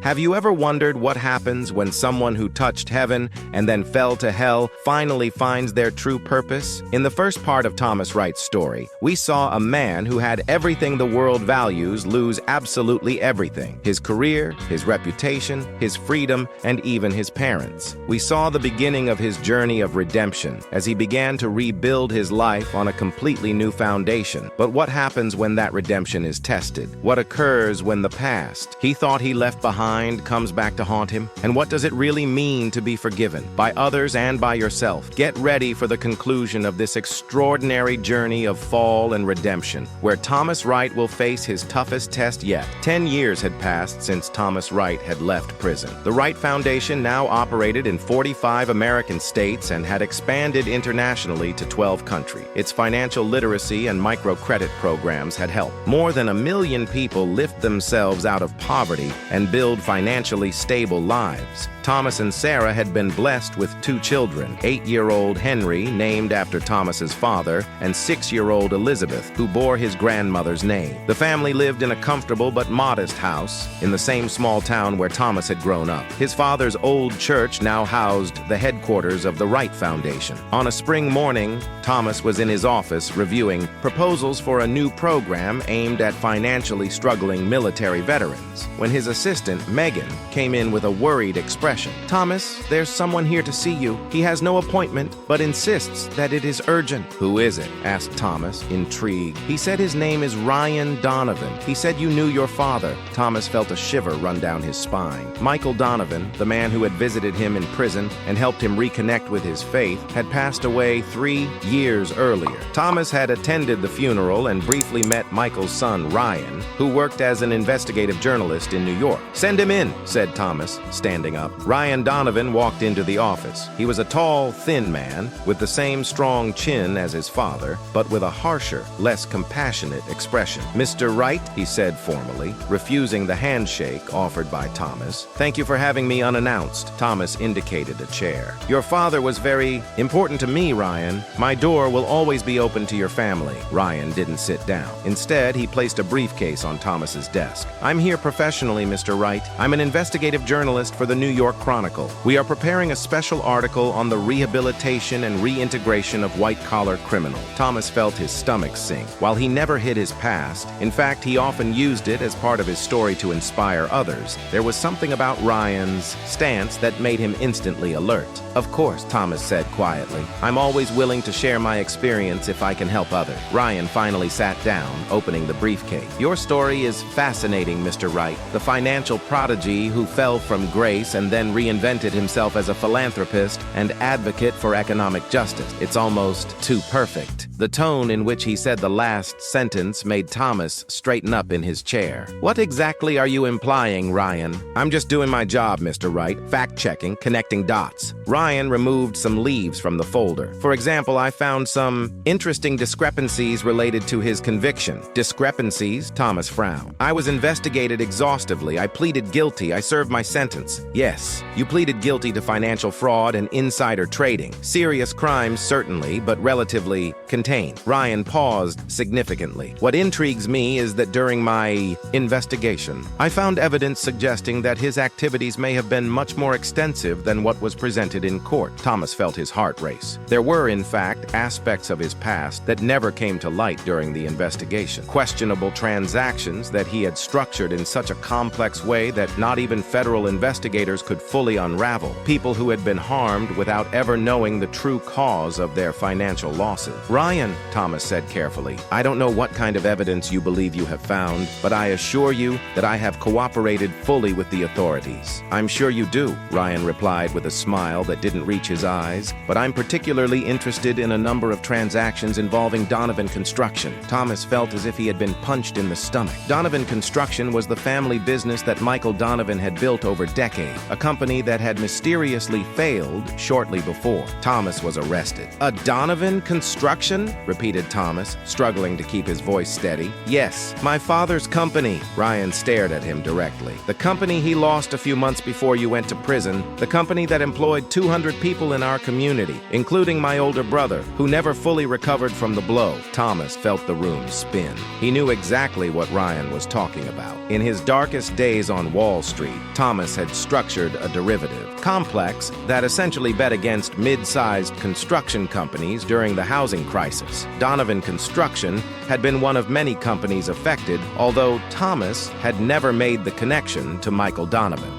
Have you ever wondered what happens when someone who touched heaven and then fell to hell finally finds their true purpose? In the first part of Thomas Wright's story, we saw a man who had everything the world values lose absolutely everything: his career, his reputation, his freedom, and even his parents. We saw the beginning of his journey of redemption as he began to rebuild his life on a completely new foundation. But what happens when that redemption is tested? What occurs when the past he thought he left behind comes back to haunt him? And what does it really mean to be forgiven by others and by yourself? Get ready for the conclusion of this extraordinary journey of fall and redemption, where Thomas Wright will face his toughest test yet. 10 years had passed since Thomas Wright had left prison. The Wright Foundation now operated in 45 American states and had expanded internationally to 12 countries. Its financial literacy and microcredit programs had helped more than 1 million people lift themselves out of poverty and build financially stable lives. Thomas and Sarah had been blessed with 2 children, 8-year-old Henry, named after Thomas's father, and 6-year-old Elizabeth, who bore his grandmother's name. The family lived in a comfortable but modest house in the same small town where Thomas had grown up. His father's old church now housed the headquarters of the Wright Foundation. On a spring morning, Thomas was in his office reviewing proposals for a new program aimed at financially struggling military veterans, when his assistant, Megan, came in with a worried expression. "Thomas, there's someone here to see you. He has no appointment, but insists that it is urgent." "Who is it?" asked Thomas, intrigued. "He said his name is Ryan Donovan. He said you knew your father." Thomas felt a shiver run down his spine. Michael Donovan, the man who had visited him in prison and helped him reconnect with his faith, had passed away 3 years earlier. Thomas had attended the funeral and briefly met Michael's son, Ryan, who worked as an investigative journalist in New York. "Send him in," said Thomas, standing up. Ryan Donovan walked into the office. He was a tall, thin man with the same strong chin as his father, but with a harsher, less compassionate expression. "Mr. Wright," he said formally, refusing the handshake offered by Thomas. "Thank you for having me unannounced." Thomas indicated a chair. "Your father was very important to me, Ryan. My door will always be open to your family." Ryan didn't sit down. Instead, he placed a briefcase on Thomas's desk. "I'm here professionally, Mr. Wright. I'm an investigative journalist for the New York Chronicle. We are preparing a special article on the rehabilitation and reintegration of white-collar criminals." Thomas felt his stomach sink. While he never hid his past, in fact, he often used it as part of his story to inspire others, there was something about Ryan's stance that made him instantly alert. "Of course," Thomas said quietly. "I'm always willing to share my experience if I can help others." Ryan finally sat down, opening the briefcase. "Your story is fascinating, Mr. Wright. The financial prodigy who fell from grace and then reinvented himself as a philanthropist and advocate for economic justice. It's almost too perfect." The tone in which he said the last sentence made Thomas straighten up in his chair. "What exactly are you implying, Ryan?" "I'm just doing my job, Mr. Wright. Fact-checking, connecting dots." Ryan removed some leaves from the folder. "For example, I found some interesting discrepancies related to his conviction." "Discrepancies?" Thomas frowned. "I was investigated exhaustively. I pleaded guilty. I served my sentence." "Yes, you pleaded guilty to financial fraud and insider trading. Serious crimes, certainly, but relatively contained." Ryan paused significantly. "What intrigues me is that during my investigation, I found evidence suggesting that his activities may have been much more extensive than what was presented in court." Thomas felt his heart race. There were, in fact, aspects of his past that never came to light during the investigation. Questionable transactions that he had structured in such a complex way that not even federal investigators could fully unravel. People who had been harmed without ever knowing the true cause of their financial losses. "Ryan," Thomas said carefully, "I don't know what kind of evidence you believe you have found, but I assure you that I have cooperated fully with the authorities." "I'm sure you do," Ryan replied with a smile that didn't reach his eyes, "but I'm particularly interested in a number of transactions involving Donovan Construction." Thomas felt as if he had been punched in the stomach. Donovan Construction was the family business that Michael Donovan had built over decades, a company that had mysteriously failed shortly before. Thomas was arrested. "A Donovan Construction?" repeated Thomas, struggling to keep his voice steady. "Yes, my father's company." Ryan stared at him directly. "The company he lost a few months before you went to prison, the company that employed 200 200 people in our community, including my older brother, who never fully recovered from the blow. Thomas felt the room spin. He knew exactly what Ryan was talking about. In his darkest days on Wall Street, Thomas had structured a derivative complex that essentially bet against mid-sized construction companies during the housing crisis. Donovan Construction had been one of many companies affected, although Thomas had never made the connection to Michael Donovan.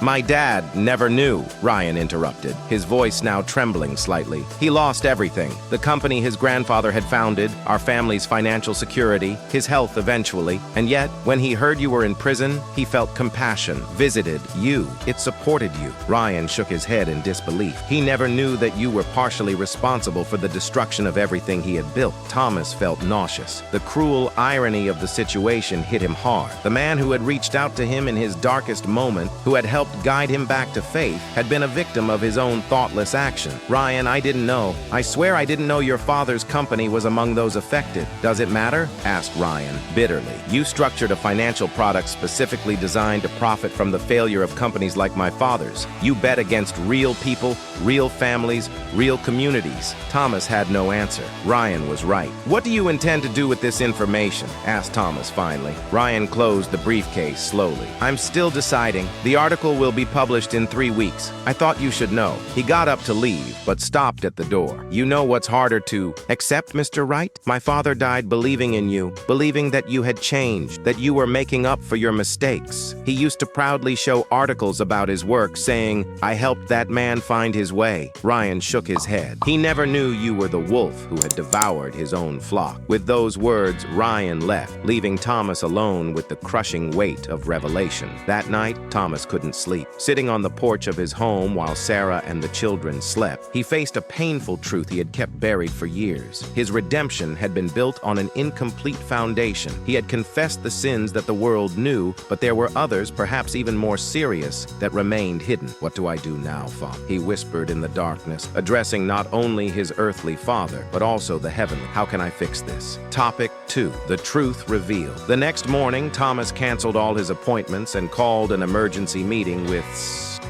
My dad never knew, Ryan interrupted, his voice now trembling slightly. He lost everything. The company his grandfather had founded, our family's financial security, his health eventually. And yet, when he heard you were in prison, he felt compassion, visited you. It supported you. Ryan shook his head in disbelief. He never knew that you were partially responsible for the destruction of everything he had built. Thomas felt nauseous. The cruel irony of the situation hit him hard. The man who had reached out to him in his darkest moment, who had helped guide him back to faith, had been a victim of his own thoughtless action. Ryan, I didn't know. I swear I didn't know your father's company was among those affected. Does it matter? Asked Ryan, bitterly. You structured a financial product specifically designed to profit from the failure of companies like my father's. You bet against real people, real families, real communities. Thomas had no answer. Ryan was right. What do you intend to do with this information? Asked Thomas finally. Ryan closed the briefcase slowly. I'm still deciding. The article will be published in 3 weeks. I thought you should know. He got up to leave, but stopped at the door. You know what's harder to accept, Mr. Wright? My father died believing in you, believing that you had changed, that you were making up for your mistakes. He used to proudly show articles about his work, saying, I helped that man find his way. Ryan shook his head. He never knew you were the wolf who had devoured his own flock. With those words, Ryan left, leaving Thomas alone with the crushing weight of revelation. That night, Thomas couldn't sleep. Sitting on the porch of his home while Sarah and the children slept, he faced a painful truth he had kept buried for years. His redemption had been built on an incomplete foundation. He had confessed the sins that the world knew, but there were others, perhaps even more serious, that remained hidden. What do I do now, Father? He whispered in the darkness, addressing not only his earthly father, but also the heavenly. How can I fix this? Topic 2. The truth revealed. The next morning, Thomas canceled all his appointments and called an emergency meeting with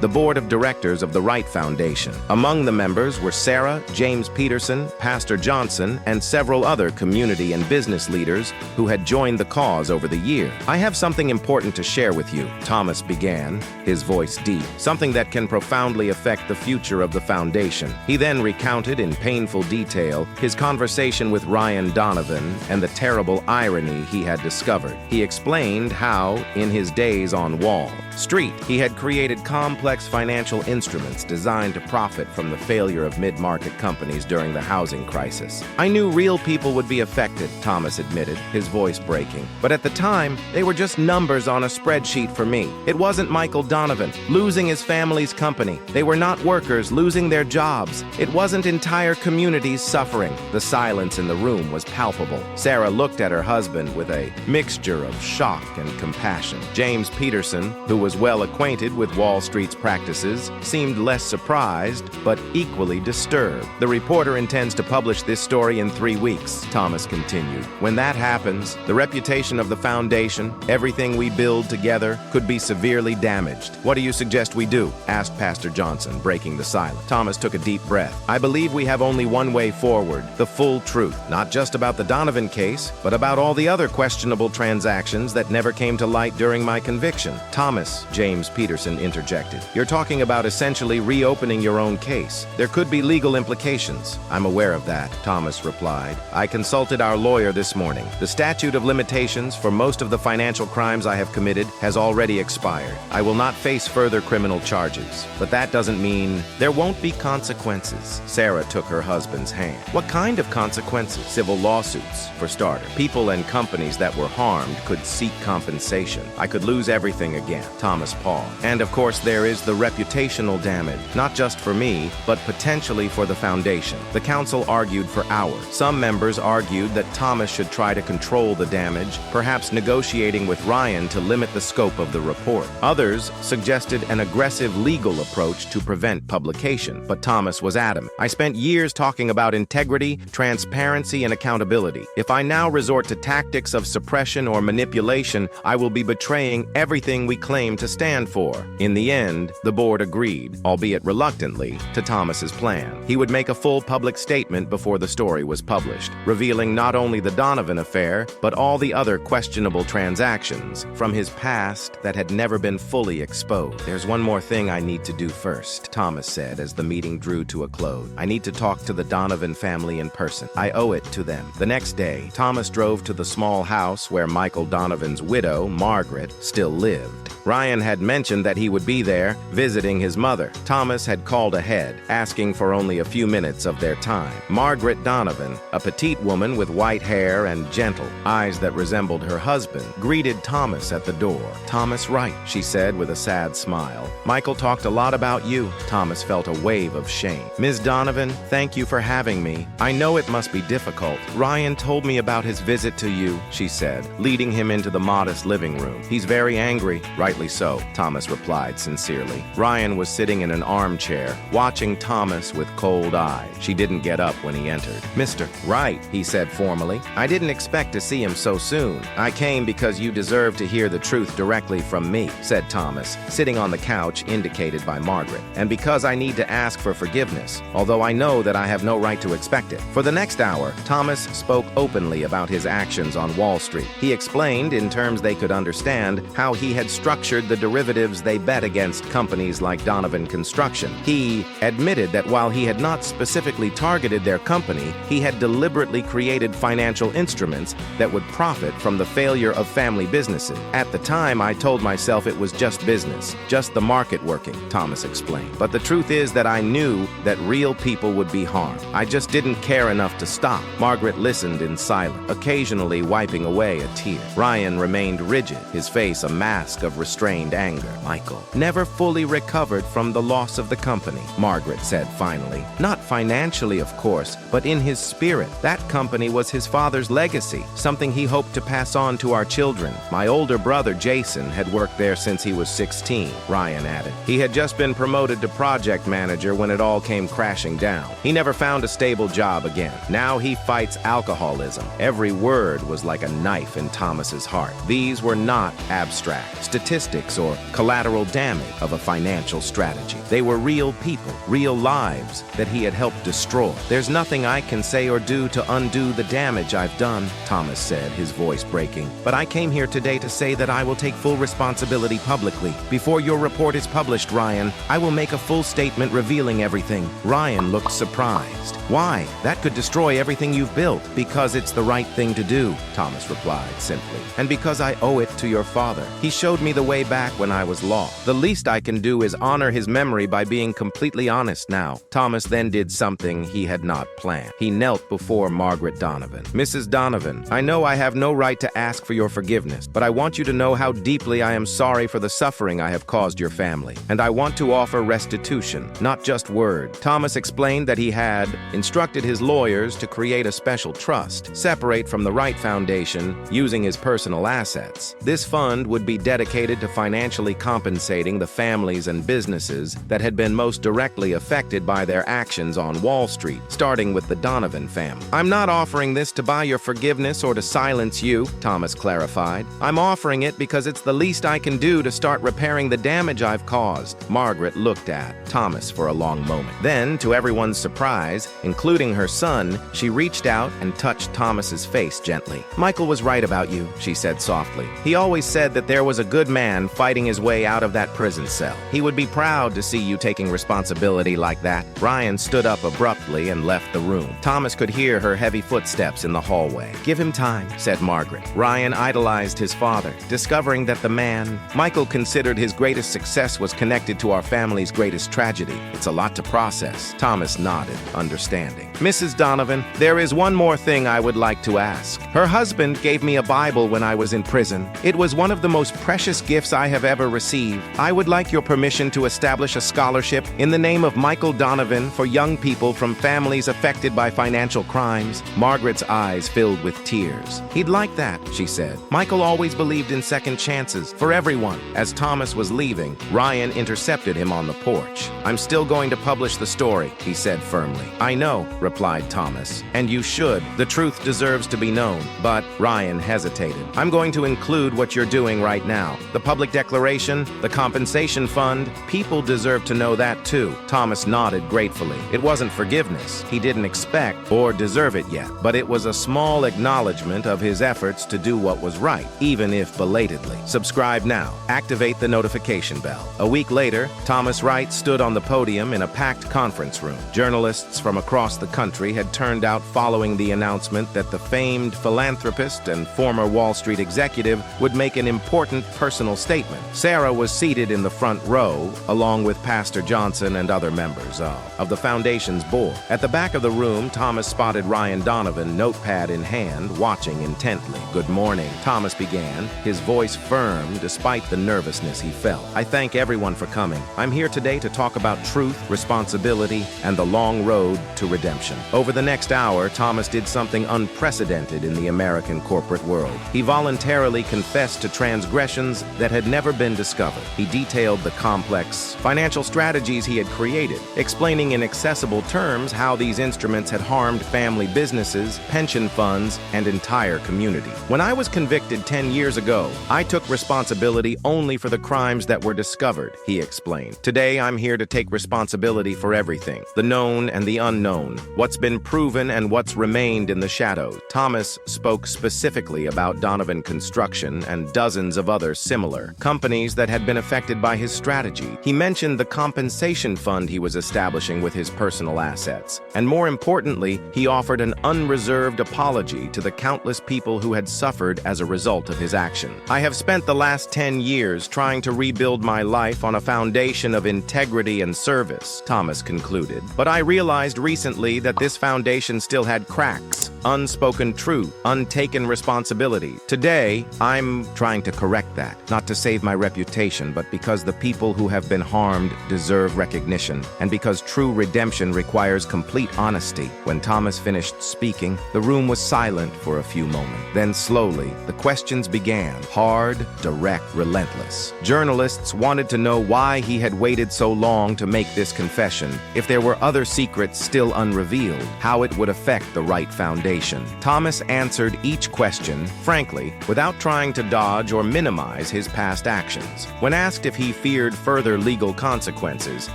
the board of directors of the Wright Foundation. Among the members were Sarah, James Peterson, Pastor Johnson, and several other community and business leaders who had joined the cause over the year. I have something important to share with you, Thomas began, his voice deep, something that can profoundly affect the future of the foundation. He then recounted in painful detail his conversation with Ryan Donovan and the terrible irony he had discovered. He explained how, in his days on Wall Street, he had created complex financial instruments designed to profit from the failure of mid-market companies during the housing crisis. I knew real people would be affected, Thomas admitted, his voice breaking. But at the time, they were just numbers on a spreadsheet for me. It wasn't Michael Donovan losing his family's company. They were not workers losing their jobs. It wasn't entire communities suffering. The silence in the room was palpable. Sarah looked at her husband with a mixture of shock and compassion. James Peterson, who was well acquainted with Wall Street's practices, seemed less surprised, but equally disturbed. The reporter intends to publish this story in 3 weeks, Thomas continued. When that happens, the reputation of the foundation, everything we build together, could be severely damaged. What do you suggest we do? Asked Pastor Johnson, breaking the silence. Thomas took a deep breath. I believe we have only one way forward, the full truth, not just about the Donovan case, but about all the other questionable transactions that never came to light during my conviction. Thomas, James Peterson interjected. You're talking about essentially reopening your own case. There could be legal implications. I'm aware of that, Thomas replied. I consulted our lawyer this morning. The statute of limitations for most of the financial crimes I have committed has already expired. I will not face further criminal charges. But that doesn't mean there won't be consequences. Sarah took her husband's hand. What kind of consequences? Civil lawsuits, for starter. People and companies that were harmed could seek compensation. I could lose everything again. Thomas paused. And of course, there is the reputational damage, not just for me, but potentially for the foundation. The council argued for hours. Some members argued that Thomas should try to control the damage, perhaps negotiating with Ryan to limit the scope of the report. Others suggested an aggressive legal approach to prevent publication, but Thomas was adamant. I spent years talking about integrity, transparency, and accountability. If I now resort to tactics of suppression or manipulation, I will be betraying everything we claim to stand for. In the end, end, the board agreed, albeit reluctantly, to Thomas's plan. He would make a full public statement before the story was published, revealing not only the Donovan affair, but all the other questionable transactions from his past that had never been fully exposed. "There's one more thing I need to do first," Thomas said as the meeting drew to a close. "I need to talk to the Donovan family in person. I owe it to them." The next day, Thomas drove to the small house where Michael Donovan's widow, Margaret, still lived. Ryan had mentioned that he would be there, visiting his mother. Thomas had called ahead, asking for only a few minutes of their time. Margaret Donovan, a petite woman with white hair and gentle eyes that resembled her husband, greeted Thomas at the door. "Thomas Wright," she said with a sad smile. "Michael talked a lot about you." Thomas felt a wave of shame. "Ms. Donovan, thank you for having me. I know it must be difficult. Ryan told me about his visit to you," she said, leading him into the modest living room. "He's very angry." "Rightly so," Thomas replied sincerely. Ryan was sitting in an armchair, watching Thomas with cold eyes. She didn't get up when he entered. "Mr. Wright," he said formally, "I didn't expect to see him so soon. I came because you deserve to hear the truth directly from me," said Thomas, sitting on the couch indicated by Margaret. "And because I need to ask for forgiveness, although I know that I have no right to expect it." For the next hour, Thomas spoke openly about his actions on Wall Street. He explained, in terms they could understand, how he had structured the derivatives they bet against companies like Donovan Construction. He admitted that while he had not specifically targeted their company, he had deliberately created financial instruments that would profit from the failure of family businesses. "At the time, I told myself it was just business, just the market working," Thomas explained. "But the truth is that I knew that real people would be harmed. I just didn't care enough to stop." Margaret listened in silence, occasionally wiping away a tear. Ryan remained rigid, his face a mask of restrained anger. "Michael never fully recovered from the loss of the company," Margaret said finally. "Not financially, of course, but in his spirit. That company was his father's legacy, something he hoped to pass on to our children. My older brother, Jason, had worked there since he was 16, Ryan added. He had just been promoted to project manager when it all came crashing down. He never found a stable job again. Now he fights alcoholism." Every word was like a knife in Thomas's heart. These were not abstract statistics or collateral damage of a financial strategy. They were real people, real lives that he had helped destroy. "There's nothing I can say or do to undo the damage I've done," Thomas said, his voice breaking. "But I came here today to say that I will take full responsibility publicly. Before your report is published, Ryan, I will make a full statement revealing everything." Ryan looked surprised. "Why? That could destroy everything you've built." "Because it's the right thing to do," Thomas replied simply. "And because I owe it to your father. He showed me the way back when I was lost. The least I can do is honor his memory by being completely honest now." Thomas then did something he had not planned. He knelt before Margaret Donovan. "Mrs. Donovan, I know I have no right to ask for your forgiveness, but I want you to know how deeply I am sorry for the suffering I have caused your family. And I want to offer restitution, not just word." Thomas explained that he had instructed his lawyers to create a special trust, separate from the Wright Foundation, using his personal assets. This fund would be dedicated to financially compensating the families and businesses that had been most directly affected by their actions on Wall Street, starting with the Donovan family. "I'm not offering this to buy your forgiveness or to silence you," Thomas clarified. "I'm offering it because it's the least I can do to start repairing the damage I've caused." Margaret looked at Thomas for a long moment. Then, to everyone's surprise, including her son, she reached out and touched Thomas's face gently. "Michael was right about you," she said softly. "He always said that there was a good man fighting his way out of that prison cell. He would be proud to see you taking responsibility like that." Ryan stood up abruptly and left the room. Thomas could hear her heavy footsteps in the hallway. "Give him time," said Margaret. Ryan idolized his father, discovering that the man Michael considered his greatest success was connected to our family's greatest tragedy. "It's a lot to process." Thomas nodded, understanding. "Mrs. Donovan, there is one more thing I would like to ask. Her husband gave me a Bible when I was in prison. It was one of the most precious gifts I have ever received. I would like your permission to establish a scholarship in the name of Michael Donovan for young people from families affected by financial crimes." Margaret's eyes filled with tears. "He'd like that," she said. "Michael always believed in second chances for everyone." As Thomas was leaving, Ryan intercepted him on the porch. "I'm still going to publish the story," he said firmly. "I know," replied Thomas, "and you should. The truth deserves to be known." But Ryan hesitated. "I'm going to include what you're doing right now. The public declaration, the compensation foundation fund? People deserve to know that too. Thomas nodded gratefully. It wasn't forgiveness. He didn't expect or deserve it yet, but it was a small acknowledgement of his efforts to do what was right, even if belatedly. Subscribe now. Activate the notification bell. A week later, Thomas Wright stood on the podium in a packed conference room. Journalists from across the country had turned out following the announcement that the famed philanthropist and former Wall Street executive would make an important personal statement. Sarah was seated in the front row, along with Pastor Johnson and other members of the foundation's board. At the back of the room, Thomas spotted Ryan Donovan, notepad in hand, watching intently. "Good morning," Thomas began, his voice firm despite the nervousness he felt. "I thank everyone for coming. I'm here today to talk about truth, responsibility, and the long road to redemption." Over the next hour, Thomas did something unprecedented in the American corporate world. He voluntarily confessed to transgressions that had never been discovered. He detailed the complex financial strategies he had created, explaining in accessible terms how these instruments had harmed family businesses, pension funds, and entire communities. "When I was convicted 10 years ago, I took responsibility only for the crimes that were discovered," he explained. "Today, I'm here to take responsibility for everything, the known and the unknown, what's been proven and what's remained in the shadows." Thomas spoke specifically about Donovan Construction and dozens of other similar companies that had been affected by his strategy. He mentioned the compensation fund he was establishing with his personal assets. And more importantly, he offered an unreserved apology to the countless people who had suffered as a result of his action. "I have spent the last 10 years trying to rebuild my life on a foundation of integrity and service," Thomas concluded. "But I realized recently that this foundation still had cracks, unspoken truth, untaken responsibility. Today, I'm trying to correct that, not to save my reputation, but because the people who have been harmed deserve recognition, and because true redemption requires complete honesty." When Thomas finished speaking, the room was silent for a few moments. Then slowly, the questions began, hard, direct, relentless. Journalists wanted to know why he had waited so long to make this confession, if there were other secrets still unrevealed, how it would affect the Wright Foundation. Thomas answered each question, frankly, without trying to dodge or minimize his past actions. When asked if he feared further legal consequences,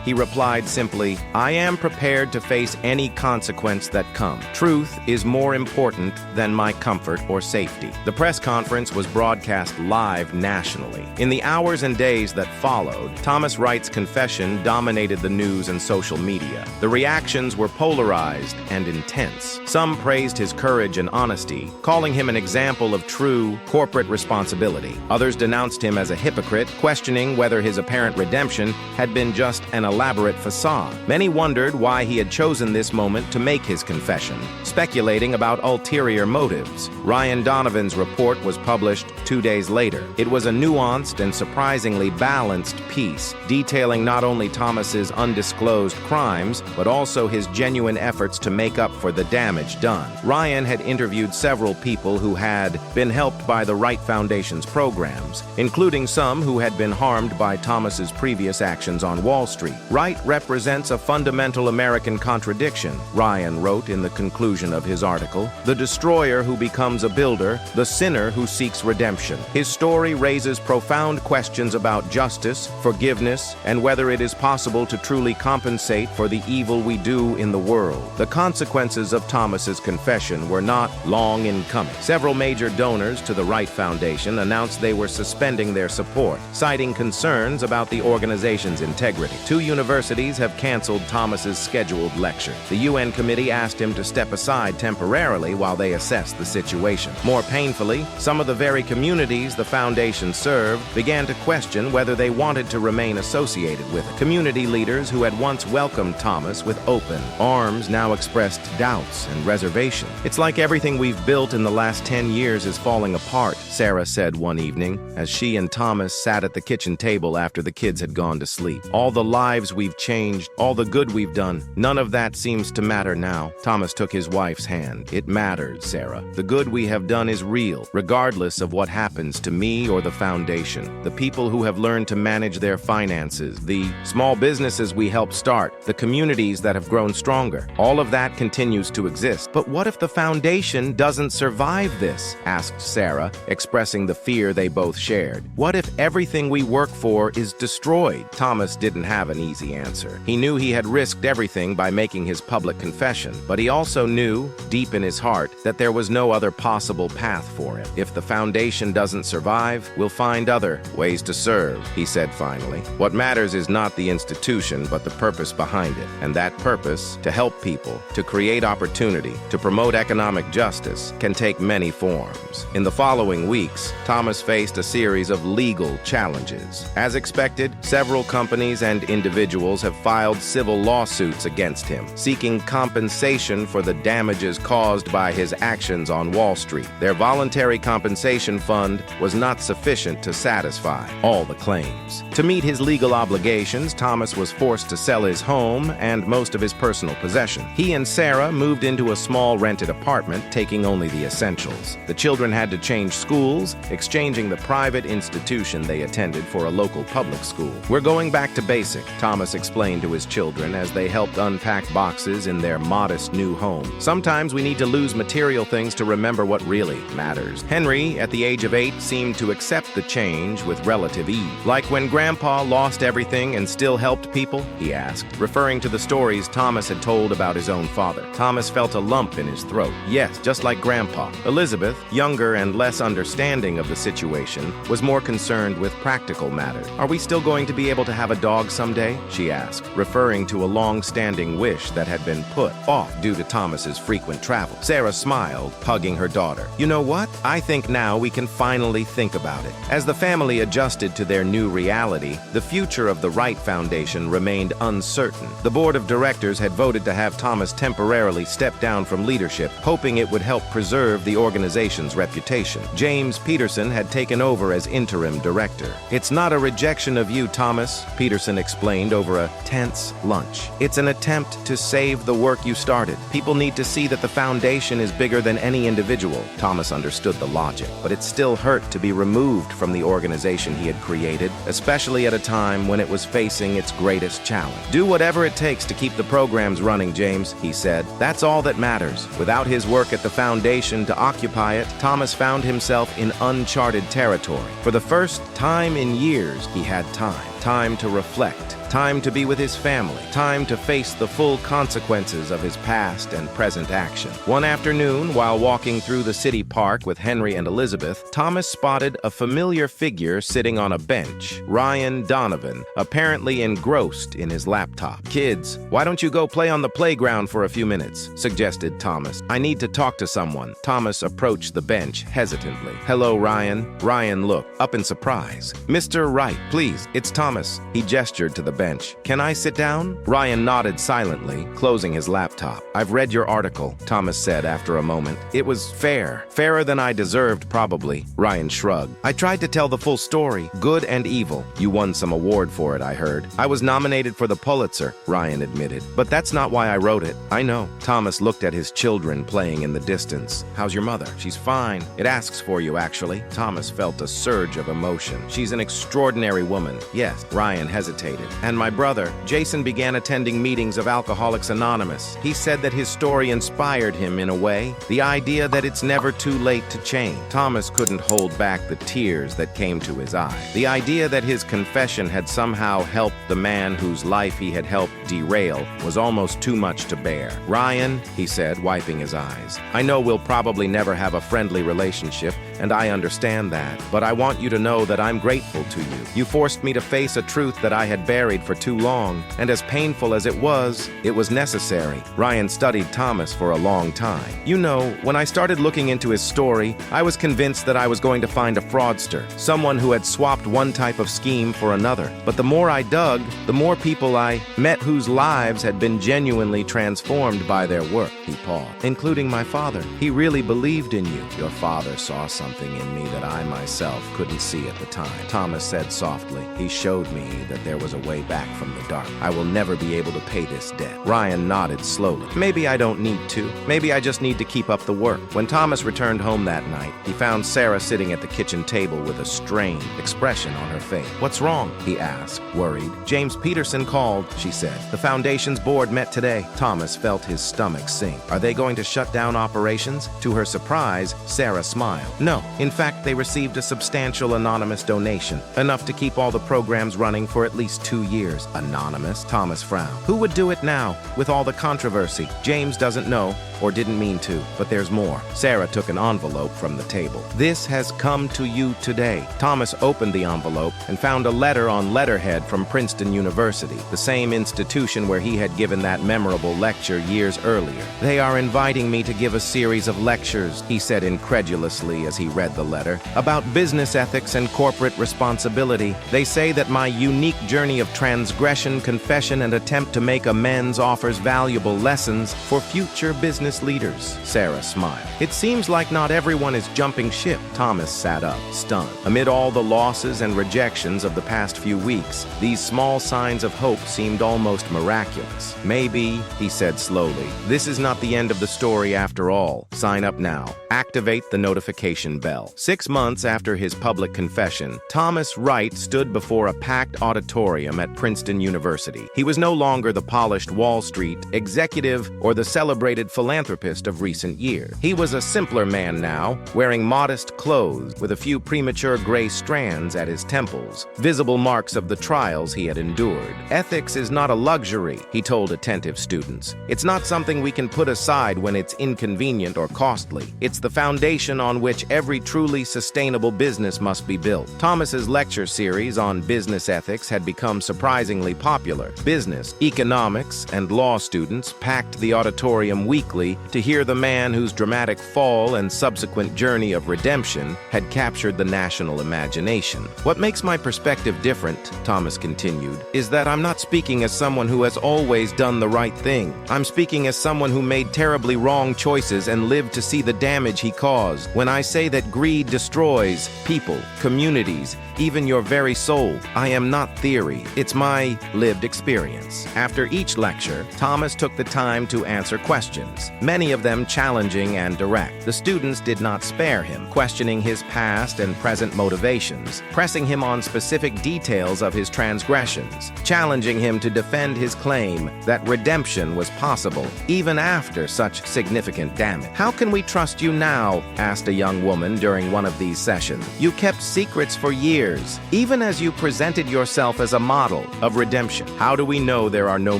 he replied simply, "I am prepared to face any consequence that comes. Truth is more important than my comfort or safety." The press conference was broadcast live nationally. In the hours and days that followed, Thomas Wright's confession dominated the news and social media. The reactions were polarized and intense. Some praised his courage and honesty, calling him an example of true corporate responsibility. Others denounced him as a hypocrite, questioning whether his apparent redemption had been just an elaborate facade. Many wondered why he had chosen this moment to make his confession, speculating about ulterior motives. Ryan Donovan's report was published 2 days later. It was a nuanced and surprisingly balanced piece, detailing not only Thomas's undisclosed crimes, but also his genuine efforts to make up for the damage done. Ryan had interviewed several people who had been helped by the Wright Foundation's programs, including some who had been harmed by Thomas's previous actions on Wall Street. "Wright represents a fundamental American contradiction," Ryan wrote in the conclusion of his article. "The destroyer who becomes a builder, the sinner who seeks redemption. His story raises profound questions about justice, forgiveness, and whether it is possible to truly compensate for the evil we do in the world." The consequences of Thomas's confession were not long in coming. Several major donors to the Wright Foundation announced they were suspending their support, citing concerns about the organization's integrity. 2 universities have canceled Thomas's scheduled lecture. The UN committee asked him to step aside temporarily while they assess the situation. More painfully, some of the very communities the foundation served began to question whether they wanted to remain associated with it. Community leaders who had once welcomed Thomas with open arms now expressed doubts and reservation. "It's like everything we've built in the last 10 years is falling apart," Sarah said one evening, as she and Thomas sat at the kitchen table after the kids had gone to sleep. "All the lives we've changed, all the good we've done, none of that seems to matter now." Thomas took his wife's hand. "It matters, Sarah. The good we have done is real, regardless of what happens to me or the foundation. The people who have learned to manage their finances, the small businesses we helped start, the communities that have grown stronger, all of that continues to exist. But what if the foundation doesn't survive this?" asked Sarah, expressing the fear they both shared. "What if everything we work for or is destroyed? Thomas didn't have an easy answer. He knew he had risked everything by making his public confession, but he also knew, deep in his heart, that there was no other possible path for him. If the foundation doesn't survive, we'll find other ways to serve, he said finally. What matters is not the institution, but the purpose behind it. And that purpose, to help people, to create opportunity, to promote economic justice, can take many forms. In the following weeks, Thomas faced a series of legal challenges. As expected, several companies and individuals have filed civil lawsuits against him, seeking compensation for the damages caused by his actions on Wall Street. Their voluntary compensation fund was not sufficient to satisfy all the claims. To meet his legal obligations, Thomas was forced to sell his home and most of his personal possessions. He and Sarah moved into a small rented apartment, taking only the essentials. The children had to change schools, exchanging the private institution they attended for a local public school. "We're going back to basic," Thomas explained to his children as they helped unpack boxes in their modest new home. "Sometimes we need to lose material things to remember what really matters." Henry, at the age of 8, seemed to accept the change with relative ease. "Like when Grandpa lost everything and still helped people?" he asked, referring to the stories Thomas had told about his own father. Thomas felt a lump in his throat. Yes, just like Grandpa. Elizabeth, younger and less understanding of the situation, was more concerned with practical matters. "Are we still going to be able to have a dog someday?" she asked, referring to a long-standing wish that had been put off due to Thomas's frequent travel. Sarah smiled, hugging her daughter. "You know what? I think now we can finally think about it." As the family adjusted to their new reality, the future of the Wright Foundation remained uncertain. The board of directors had voted to have Thomas temporarily step down from leadership, hoping it would help preserve the organization's reputation. James Peterson had taken over as interim director. "It's not a rejection of you, Thomas," Peterson explained over a tense lunch. "It's an attempt to save the work you started. People need to see that the foundation is bigger than any individual." Thomas understood the logic, but it still hurt to be removed from the organization he had created, especially at a time when it was facing its greatest challenge. "Do whatever it takes to keep the programs running, James," he said. "That's all that matters." Without his work at the foundation to occupy it, Thomas found himself in uncharted territory. For the first time in years, he had time to reflect, time to be with his family, time to face the full consequences of his past and present action. One afternoon, while walking through the city park with Henry and Elizabeth, Thomas spotted a familiar figure sitting on a bench, Ryan Donovan, apparently engrossed in his laptop. "Kids, why don't you go play on the playground for a few minutes?" suggested Thomas. "I need to talk to someone." Thomas approached the bench hesitantly. "Hello, Ryan." Ryan looked up in surprise. "Mr. Wright, please, it's Thomas." He gestured to the bench. "Can I sit down?" Ryan nodded silently, closing his laptop. "I've read your article," Thomas said after a moment. "It was fair. Fairer than I deserved, probably." Ryan shrugged. "I tried to tell the full story, good and evil." "You won some award for it, I heard." "I was nominated for the Pulitzer," Ryan admitted. "But that's not why I wrote it." "I know." Thomas looked at his children playing in the distance. "How's your mother?" "She's fine. It asks for you, actually." Thomas felt a surge of emotion. "She's an extraordinary woman." "Yes." Ryan hesitated. "And my brother, Jason, began attending meetings of Alcoholics Anonymous. He said that his story inspired him in a way, the idea that it's never too late to change." Thomas couldn't hold back the tears that came to his eyes. The idea that his confession had somehow helped the man whose life he had helped derail was almost too much to bear. "Ryan," he said, wiping his eyes, "I know we'll probably never have a friendly relationship, and I understand that, but I want you to know that I'm grateful to you. You forced me to face a truth that I had buried for too long, and as painful as it was necessary." Ryan studied Thomas for a long time. "You know, when I started looking into his story, I was convinced that I was going to find a fraudster, someone who had swapped one type of scheme for another. But the more I dug, the more people I met whose lives had been genuinely transformed by their work." He paused. "Including my father. He really believed in you." "Your father saw something in me that I myself couldn't see at the time," Thomas said softly. "He showed me that there was a way back from the dark. I will never be able to pay this debt. Ryan nodded slowly. Maybe I don't need to. Maybe I just need to keep up the work. When Thomas returned home that night, he found Sarah sitting at the kitchen table with a strained expression on her face. "What's wrong?" he asked, worried. "James Peterson called," she said. "The foundation's board met today." Thomas felt his stomach sink. "Are they going to shut down operations?" To her surprise, Sarah smiled. "No. In fact, they received a substantial anonymous donation, enough to keep all the programs running for at least 2 years." Anonymous? Thomas frowned. "Who would do it now, with all the controversy?" "James doesn't know, or didn't mean to, but there's more." Sarah took an envelope from the table. "This has come to you today." Thomas opened the envelope and found a letter on letterhead from Princeton University, the same institution where he had given that memorable lecture years earlier. "They are inviting me to give a series of lectures," he said incredulously as he read the letter, "about business ethics and corporate responsibility. They say that my unique journey of transgression, confession, and attempt to make amends offers valuable lessons for future business leaders." Sarah smiled. "It seems like not everyone is jumping ship." Thomas sat up, stunned. Amid all the losses and rejections of the past few weeks, these small signs of hope seemed almost miraculous. "Maybe," he said slowly, "this is not the end of the story after all. Sign up now. Activate the notification bell." 6 months after his public confession, Thomas Wright stood before a packed auditorium at Princeton University. He was no longer the polished Wall Street executive or the celebrated philanthropist of recent years. He was a simpler man now, wearing modest clothes with a few premature gray strands at his temples, visible marks of the trials he had endured. "Ethics is not a luxury," he told attentive students. "It's not something we can put aside when it's inconvenient or costly. It's the foundation on which every truly sustainable business must be built." Thomas's lecture series on business ethics had become surprisingly popular. Business, economics, and law students packed the auditorium weekly to hear the man whose dramatic fall and subsequent journey of redemption had captured the national imagination. "What makes my perspective different," Thomas continued, "is that I'm not speaking as someone who has always done the right thing. I'm speaking as someone who made terribly wrong choices and lived to see the damage he caused. When I say that greed destroys people, communities, even your very soul, I am not theory. It's my lived experience." After each lecture, Thomas took the time to answer questions, many of them challenging and direct. The students did not spare him, questioning his past and present motivations, pressing him on specific details of his transgressions, challenging him to defend his claim that redemption was possible, even after such significant damage. "How can we trust you now?" asked a young woman during one of these sessions. "You kept secrets for years, even as you presented yourself as a model of redemption. How do we know there are no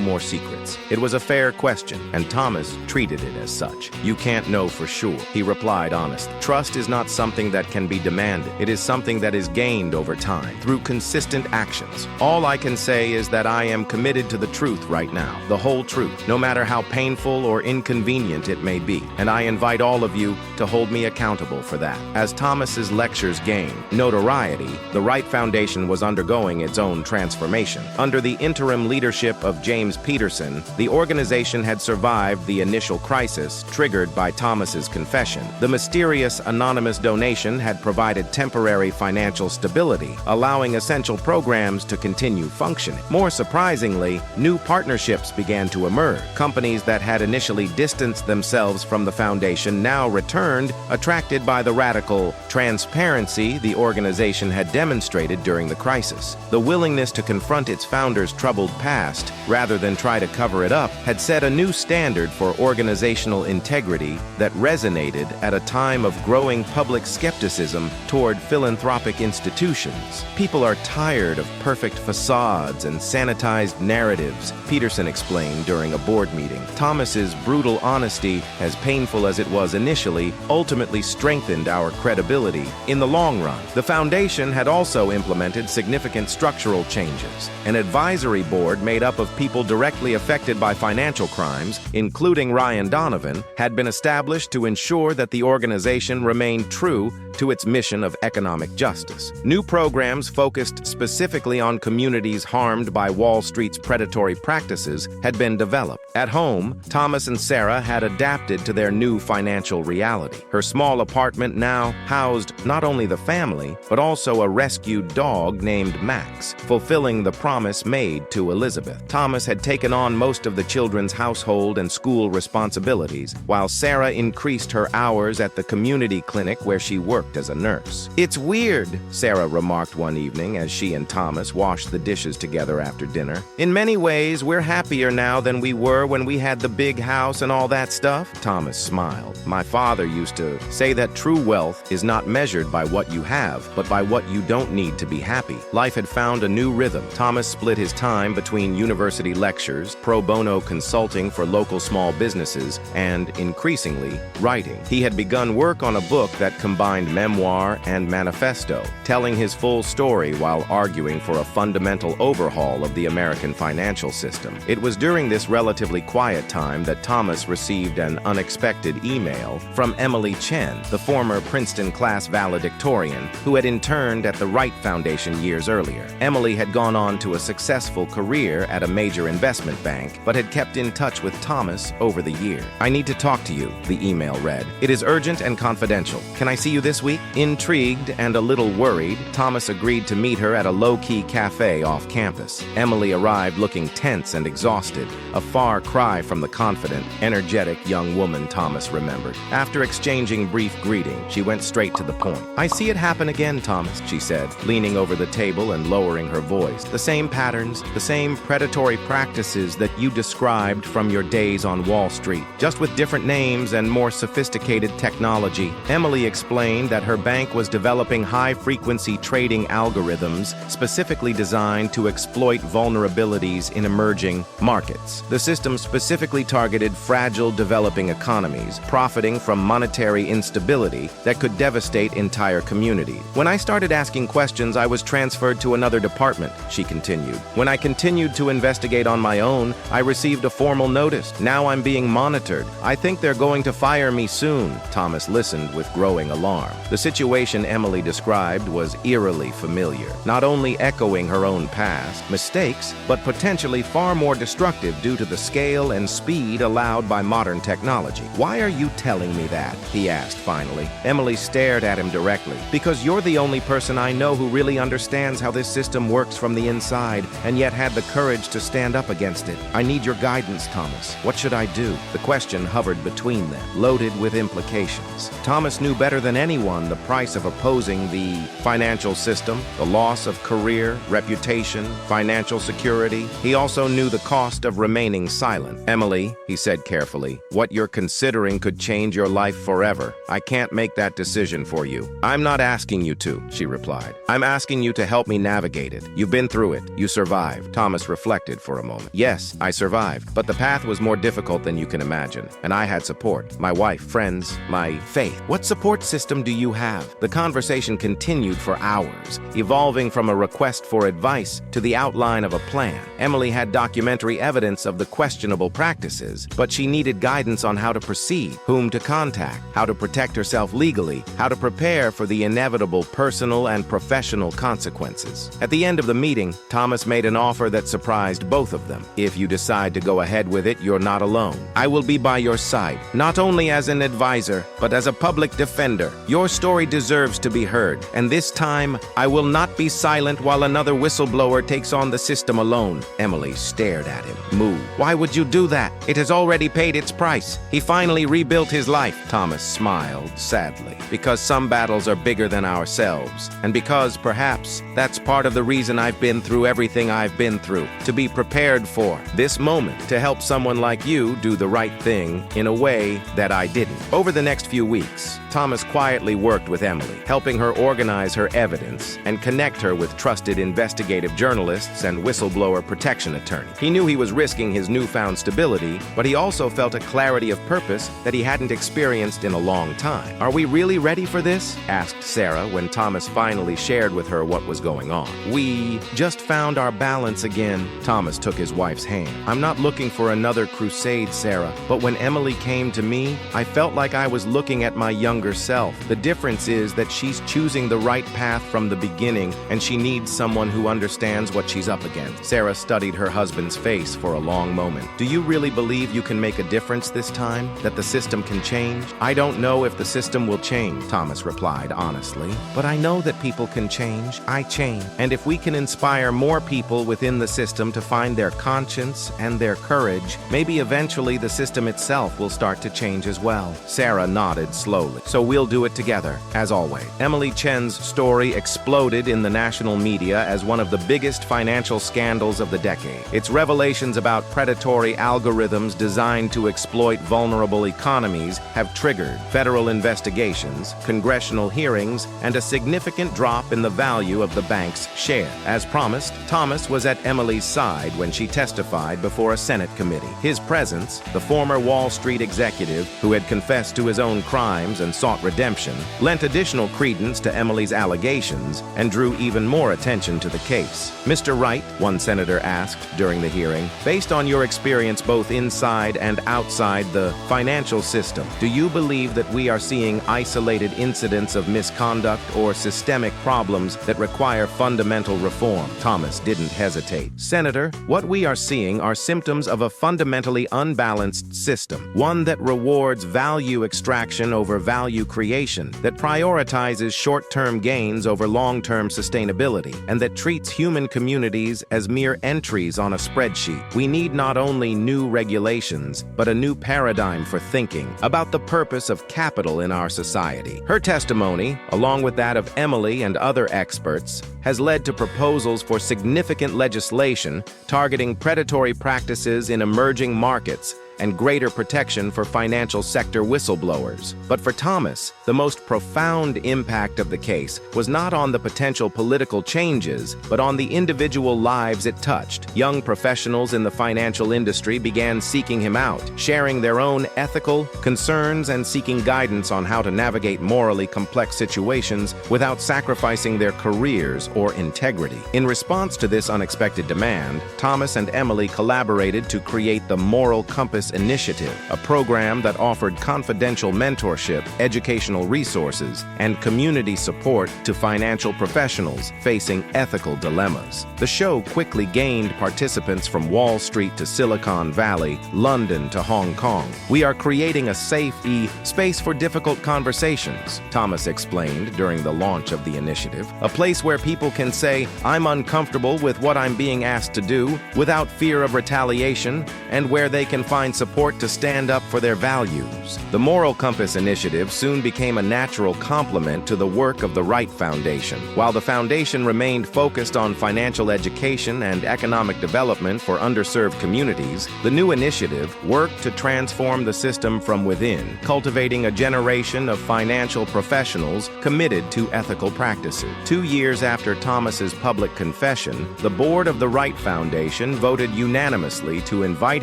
more secrets?" It was a fair question, and Thomas treated it as such. "You can't know for sure," he replied honestly. "Trust is not something that can be demanded. It is something that is gained over time, through consistent actions. All I can say is that I am committed to the truth right now, the whole truth, no matter how painful or inconvenient it may be, and I invite all of you to hold me accountable for that." As Thomas's lectures gained notoriety, the Wright Foundation was undergoing its own transformation. Under the interim leadership of James Peterson, the organization had survived the initial crisis triggered by Thomas's confession. The mysterious anonymous donation had provided temporary financial stability, allowing essential programs to continue functioning. More surprisingly, new partnerships began to emerge. Companies that had initially distanced themselves from the foundation now returned, attracted by the radical transparency the organization had demonstrated during the crisis. The willingness to confront its founders' troubled past, rather than try to cover it up, had set a new standard for organizational integrity that resonated at a time of growing public skepticism toward philanthropic institutions. "People are tired of perfect facades and sanitized narratives," Peterson explained during a board meeting. Thomas's brutal honesty, as painful as it was initially, ultimately strengthened our credibility in the long run. The foundation had also implemented significant structural changes. An advisory board made up of people directly affected by financial crimes, including Ryan Donovan had been established to ensure that the organization remained true to its mission of economic justice. New programs focused specifically on communities harmed by Wall Street's predatory practices had been developed. At home, Thomas and Sarah had adapted to their new financial reality. Her small apartment now housed not only the family, but also a rescued dog named Max, fulfilling the promise made to Elizabeth. Thomas had taken on most of the children's household and school responsibilities, while Sarah increased her hours at the community clinic where she worked as a nurse. "It's weird," Sarah remarked one evening as she and Thomas washed the dishes together after dinner. "In many ways, we're happier now than we were when we had the big house and all that stuff." Thomas smiled. "My father used to say that true wealth is not measured by what you have, but by what you don't need to be happy." Life had found a new rhythm. Thomas split his time between university lectures, pro bono consulting for local small businesses, and, increasingly, writing. He had begun work on a book that combined memoir and manifesto, telling his full story while arguing for a fundamental overhaul of the American financial system. It was during this relatively quiet time that Thomas received an unexpected email from Emily Chen, the former Princeton class valedictorian who had interned at the Wright Foundation years earlier. Emily had gone on to a successful career at a major investment bank, but had kept in touch with Thomas over the year. "I need to talk to you," the email read. "It is urgent and confidential. Can I see you this week?" Intrigued and a little worried, Thomas agreed to meet her at a low-key cafe off campus. Emily arrived looking tense and exhausted, a far cry from the confident, energetic young woman Thomas remembered. After exchanging brief greetings, she went straight to the point. "I see it happen again, Thomas," she said, leaning over the table and lowering her voice. "The same patterns, the same predatory practices that you described from your days on Wall Street, just with different names and more sophisticated technology." Emily explained that her bank was developing high-frequency trading algorithms specifically designed to exploit vulnerabilities in emerging markets. The system specifically targeted fragile developing economies, profiting from monetary instability that could devastate entire communities. "When I started asking questions, I was transferred to another department," she continued. "When I continued to investigate on my own, I received a formal notice. Now I'm being monitored. I think they're going to fire me soon." Thomas listened with growing alarm. The situation Emily described was eerily familiar, not only echoing her own past mistakes, but potentially far more destructive due to the scale and speed allowed by modern technology. "Why are you telling me that?" he asked finally. Emily stared at him directly. "Because you're the only person I know who really understands how this system works from the inside, and yet had the courage to stand up against it. I need your guidance, Thomas. What should I do?" The question hovered between them, loaded with implications. Thomas knew better than anyone the price of opposing the financial system, the loss of career, reputation, financial security. He also knew the cost of remaining silent. "Emily," he said carefully, "what you're considering could change your life forever. I can't make that decision for you." "I'm not asking you to," she replied. "I'm asking you to help me navigate it. You've been through it. You survived." Thomas reflected for a moment. "Yes, I survived, but the path was more difficult than you can imagine, and I had support. My wife, friends, my faith." "What support system do you have?" The conversation continued for hours, evolving from a request for advice to the outline of a plan. Emily had documentary evidence of the questionable practices, but she needed guidance on how to proceed, whom to contact, how to protect herself legally, how to prepare for the inevitable personal and professional consequences. At the end of the meeting, Thomas made an offer that surprised both of them. "If you decide to go ahead with it, you're not alone. I will be by your side, not only as an advisor, but as a public defender. Your story deserves to be heard, and this time, I will not be silent while another whistleblower takes on the system alone." Emily stared at him, moved. "Why would you do that? It has already paid its price. He finally rebuilt his life." Thomas smiled sadly. "Because some battles are bigger than ourselves, and because, perhaps, that's part of the reason I've been through everything I've been through, to be prepared for this moment, to help someone like you do the right thing in a way that I didn't." Over the next few weeks, Thomas quietly worked with Emily, helping her organize her evidence and connect her with trusted investigative journalists and whistleblower protection attorneys. He knew he was risking his newfound stability, but he also felt a clarity of purpose that he hadn't experienced in a long time. "Are we really ready for this?" asked Sarah when Thomas finally shared with her what was going on. "We just found our balance again." Thomas took his wife's hand. "I'm not looking for another crusade, Sarah. But when Emily came to me, I felt like I was looking at my younger self. The difference is that she's choosing the right path from the beginning, and she needs someone who understands what she's up against. Sarah studied her husband's face for a long moment. Do you really believe you can make a difference this time? That the system can change? I don't know if the system will change, Thomas replied honestly. But I know that people can change. I change. And if we can inspire more people within the system to find their conscience and their courage, maybe eventually the system itself will start to change as well. Sarah nodded slowly. So we'll do it together, as always. Emily Chen's story exploded in the national media as one of the biggest financial scandals of the decade. Its revelations about predatory algorithms designed to exploit vulnerable economies have triggered federal investigations, congressional hearings, and a significant drop in the value of the bank's share. As promised, Thomas was at Emily's side when she testified before a Senate committee. His presence, the former Wall Street executive who had confessed to his own crimes and sought redemption, lent additional credence to Emily's allegations and drew even more attention to the case. Mr. Wright, one senator asked during the hearing, based on your experience both inside and outside the financial system, do you believe that we are seeing isolated incidents of misconduct or systemic problems that require fundamental reform? Thomas didn't hesitate. Senator, what we are seeing are symptoms of a fundamentally unbalanced system, one that rewards value extraction over value creation, that prioritizes short-term gains over long-term sustainability, and that treats human communities as mere entries on a spreadsheet. We need not only new regulations, but a new paradigm for thinking about the purpose of capital in our society. Her testimony, along with that of Emily and other experts, has led to proposals for significant legislation targeting predatory practices in emerging markets and greater protection for financial sector whistleblowers. But for Thomas, the most profound impact of the case was not on the potential political changes, but on the individual lives it touched. Young professionals in the financial industry began seeking him out, sharing their own ethical concerns and seeking guidance on how to navigate morally complex situations without sacrificing their careers or integrity. In response to this unexpected demand, Thomas and Emily collaborated to create the Moral Compass Initiative, a program that offered confidential mentorship, educational resources, and community support to financial professionals facing ethical dilemmas. The show quickly gained participants from Wall Street to Silicon Valley, London to Hong Kong. We are creating a safe space for difficult conversations, Thomas explained during the launch of the initiative, a place where people can say, I'm uncomfortable with what I'm being asked to do, without fear of retaliation, and where they can find support to stand up for their values. The Moral Compass Initiative soon became a natural complement to the work of the Wright Foundation. While the foundation remained focused on financial education and economic development for underserved communities, the new initiative worked to transform the system from within, cultivating a generation of financial professionals committed to ethical practices. 2 years after Thomas's public confession, the board of the Wright Foundation voted unanimously to invite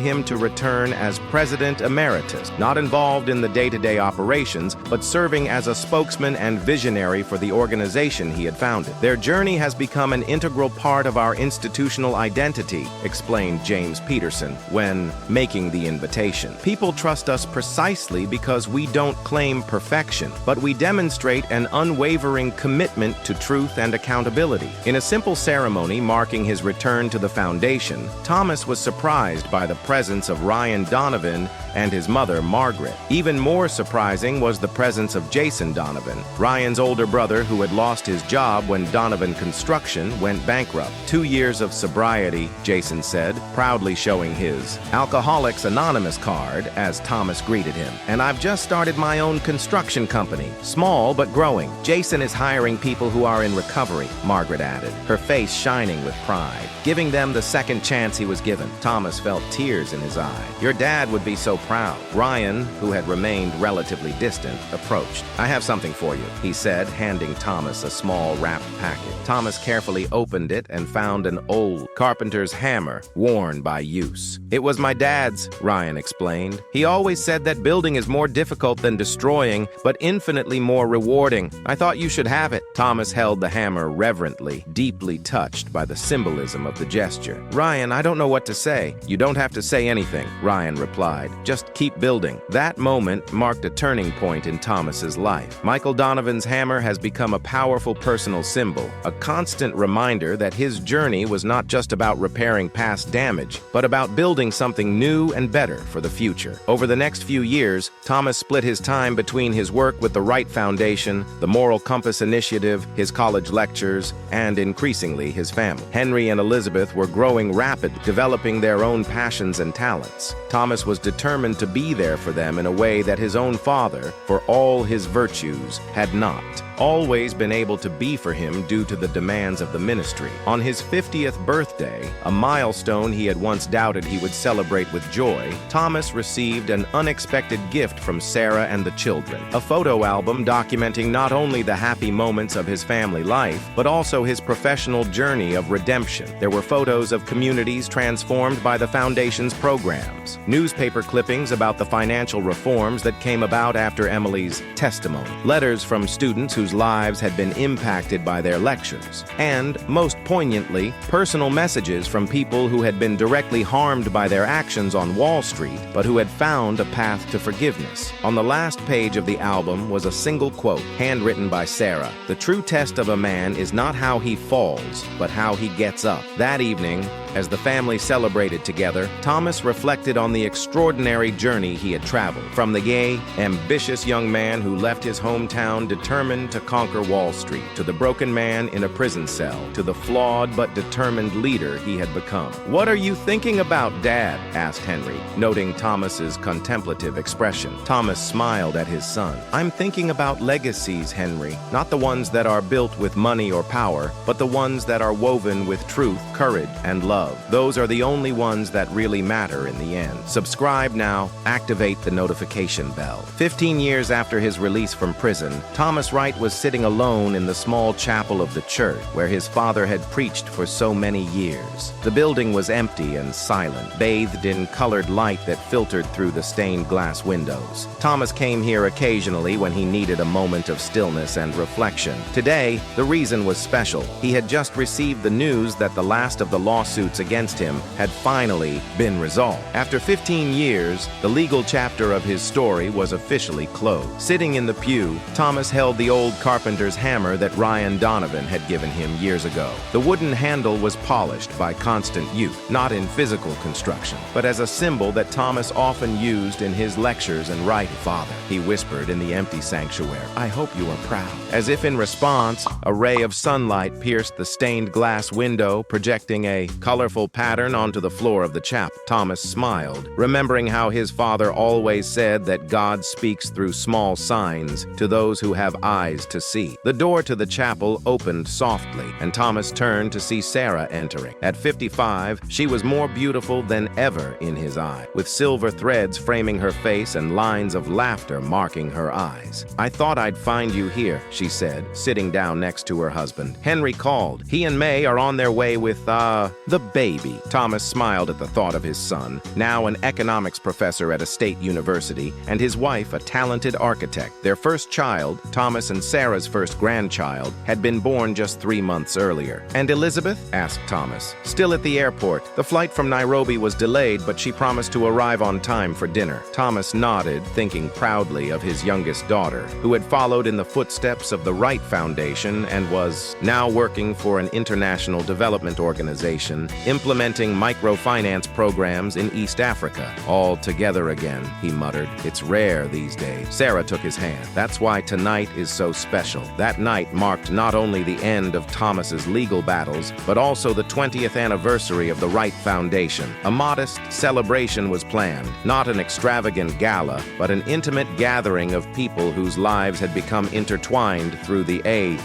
him to return as President Emeritus, not involved in the day-to-day operations, but serving as a spokesman and visionary for the organization he had founded. Their journey has become an integral part of our institutional identity, explained James Peterson when making the invitation. People trust us precisely because we don't claim perfection, but we demonstrate an unwavering commitment to truth and accountability. In a simple ceremony marking his return to the foundation, Thomas was surprised by the presence of Ryan Donovan and his mother, Margaret. Even more surprising was the presence of Jason Donovan, Ryan's older brother who had lost his job when Donovan Construction went bankrupt. 2 years of sobriety, Jason said, proudly showing his Alcoholics Anonymous card as Thomas greeted him. And I've just started my own construction company, small but growing. Jason is hiring people who are in recovery, Margaret added, her face shining with pride, giving them the second chance he was given. Thomas felt tears in his eyes. Your dad would be so proud. Ryan, who had remained relatively distant, approached. I have something for you, he said, handing Thomas a small wrapped packet. Thomas carefully opened it and found an old carpenter's hammer, worn by use. It was my dad's, Ryan explained. He always said that building is more difficult than destroying, but infinitely more rewarding. I thought you should have it. Thomas held the hammer reverently, deeply touched by the symbolism of the gesture. Ryan, I don't know what to say. You don't have to say anything, Ryan man replied. Just keep building. That moment marked a turning point in Thomas's life. Michael Donovan's hammer has become a powerful personal symbol, a constant reminder that his journey was not just about repairing past damage, but about building something new and better for the future. Over the next few years, Thomas split his time between his work with the Wright Foundation, the Moral Compass Initiative, his college lectures, and increasingly his family. Henry and Elizabeth were growing rapidly, developing their own passions and talents. Thomas was determined to be there for them in a way that his own father, for all his virtues, had not always been able to be for him due to the demands of the ministry. On his 50th birthday, a milestone he had once doubted he would celebrate with joy, Thomas received an unexpected gift from Sarah and the children. A photo album documenting not only the happy moments of his family life, but also his professional journey of redemption. There were photos of communities transformed by the Foundation's programs, newspaper clippings about the financial reforms that came about after Emily's testimony, letters from students whose lives had been impacted by their lectures, and, most poignantly, personal messages from people who had been directly harmed by their actions on Wall Street, but who had found a path to forgiveness. On the last page of the album was a single quote, handwritten by Sarah. "The true test of a man is not how he falls, but how he gets up." That evening, as the family celebrated together, Thomas reflected on the extraordinary journey he had traveled. From the gay, ambitious young man who left his hometown determined to conquer Wall Street, to the broken man in a prison cell, to the flawed but determined leader he had become. "What are you thinking about, Dad?" asked Henry, noting Thomas's contemplative expression. Thomas smiled at his son. "I'm thinking about legacies, Henry, not the ones that are built with money or power, but the ones that are woven with truth, courage, and love. Those are the only ones that really matter in the end." Subscribe now, activate the notification bell. 15 years after his release from prison, Thomas Wright was sitting alone in the small chapel of the church where his father had preached for so many years. The building was empty and silent, bathed in colored light that filtered through the stained glass windows. Thomas came here occasionally when he needed a moment of stillness and reflection. Today, the reason was special. He had just received the news that the last of the lawsuits against him had finally been resolved. After 15 years, the legal chapter of his story was officially closed. Sitting in the pew, Thomas held the old carpenter's hammer that Ryan Donovan had given him years ago. The wooden handle was polished by constant use, not in physical construction, but as a symbol that Thomas often used in his lectures and writing. "Father," he whispered in the empty sanctuary, "I hope you are proud." As if in response, a ray of sunlight pierced the stained glass window, projecting a colorful pattern onto the floor of the chapel. Thomas smiled, remembering how his father always said that God speaks through small signs to those who have eyes to see. The door to the chapel opened softly, and Thomas turned to see Sarah entering. At 55, she was more beautiful than ever in his eye, with silver threads framing her face and lines of laughter marking her eyes. "I thought I'd find you here," she said, sitting down next to her husband. "Henry called. He and May are on their way with, the baby." Thomas smiled at the thought of his son, now an economics professor at a state university, and his wife, a talented architect. Their first child, Thomas and Sarah's first grandchild, had been born just 3 months earlier. "And Elizabeth?" asked Thomas. "Still at the airport. The flight from Nairobi was delayed, but she promised to arrive on time for dinner." Thomas nodded, thinking proudly of his youngest daughter, who had followed in the footsteps of the Wright Foundation and was now working for an international development organization, implementing microfinance programs in East Africa. "All together again," he muttered. "It's rare these days." Sarah took his hand. "That's why tonight is so special." That night marked not only the end of Thomas's legal battles, but also the 20th anniversary of the Wright Foundation. A modest celebration was planned, not an extravagant gala, but an intimate gathering of people whose lives had become intertwined through the